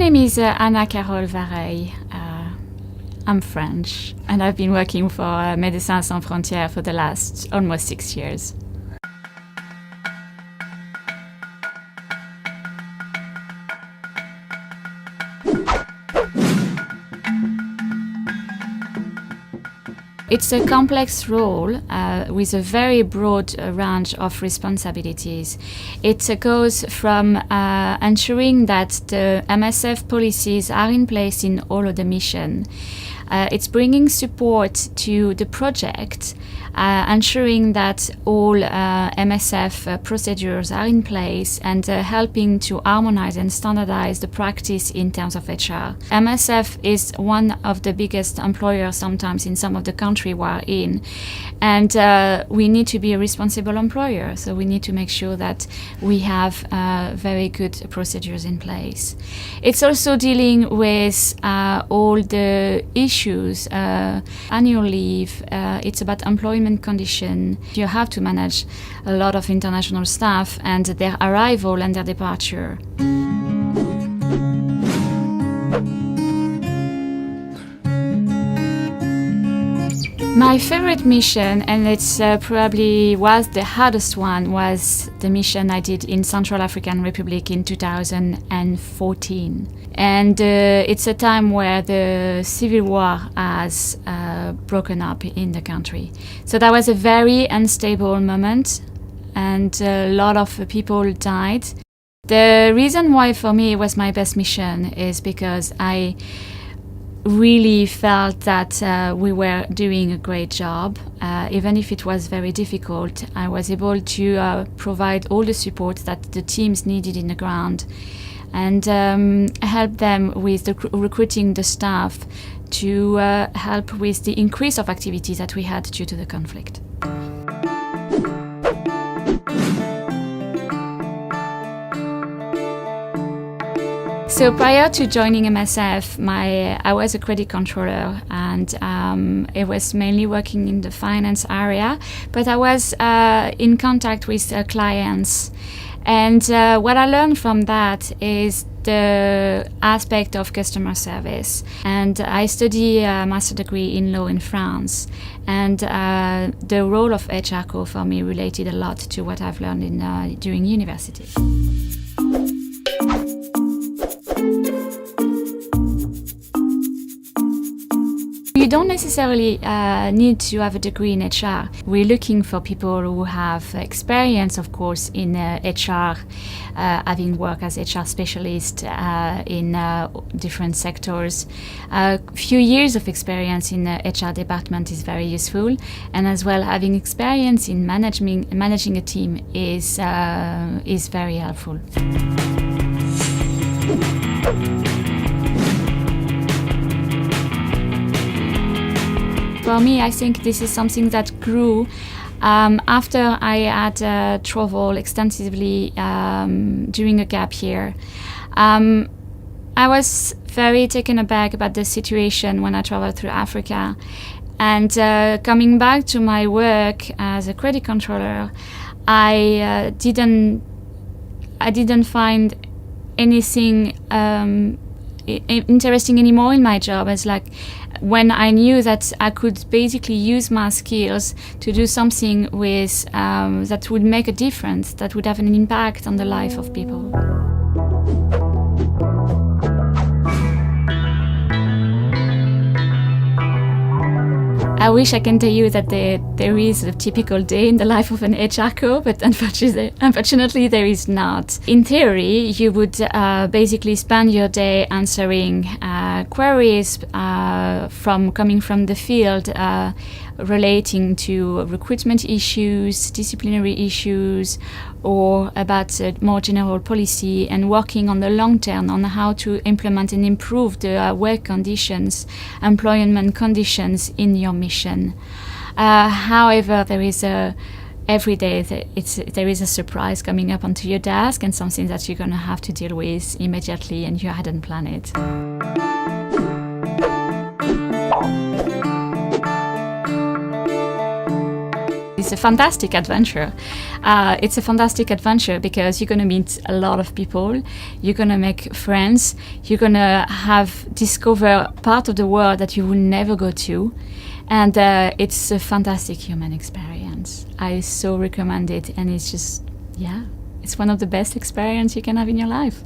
name is Anna Carole Vareille. I'm French, and I've been working for Médecins Sans Frontières for the last almost 6 years. It's a complex role with a very broad range of responsibilities. It goes from ensuring that the MSF policies are in place in all of the mission. It's bringing support to the project, ensuring that all MSF procedures are in place and helping to harmonize and standardize the practice in terms of HR. MSF is one of the biggest employers sometimes in some of the country we're in, and we need to be a responsible employer, so we need to make sure that we have very good procedures in place. It's also dealing with all the issues, annual leave, it's about employment condition. You have to manage a lot of international staff and their arrival and their departure. My favorite mission, and it's probably was the hardest one, was the mission I did in Central African Republic in 2014. And it's a time where the civil war has broken up in the country. So that was a very unstable moment, and a lot of people died. The reason why for me it was my best mission is because I really felt that we were doing a great job. Even if it was very difficult, I was able to provide all the support that the teams needed in the ground and help them with recruiting the staff to help with the increase of activities that we had due to the conflict. So prior to joining MSF, I was a credit controller, and it was mainly working in the finance area, but I was in contact with clients. And what I learned from that is the aspect of customer service. And I study a master's degree in law in France. And the role of HRCO for me related a lot to what I've learned during university. You don't necessarily need to have a degree in HR. We're looking for people who have experience, of course, in HR, having worked as HR specialist in different sectors. A few years of experience in the HR department is very useful, and as well having experience in managing a team is very helpful. For me, I think this is something that grew after I had traveled extensively during a gap year. I was very taken aback about the situation when I traveled through Africa. And coming back to my work as a credit controller, I didn't find anything interesting anymore in my job. It's like when I knew that I could basically use my skills to do something with that would make a difference, that would have an impact on the life of people. I wish I can tell you that there is a typical day in the life of an HRCO, but unfortunately there is not. In theory, you would basically spend your day answering queries coming from the field relating to recruitment issues, disciplinary issues, or about more general policy, and working on the long term on how to implement and improve the work conditions, employment conditions in your mission. However, there is every day there is a surprise coming up onto your desk and something that you're going to have to deal with immediately and you hadn't planned it. is a fantastic adventure. It's a fantastic adventure because you're going to meet a lot of people, you're going to make friends, you're going to discover part of the world that you will never go to, and it's a fantastic human experience. I so recommend it, and it's just, it's one of the best experiences you can have in your life.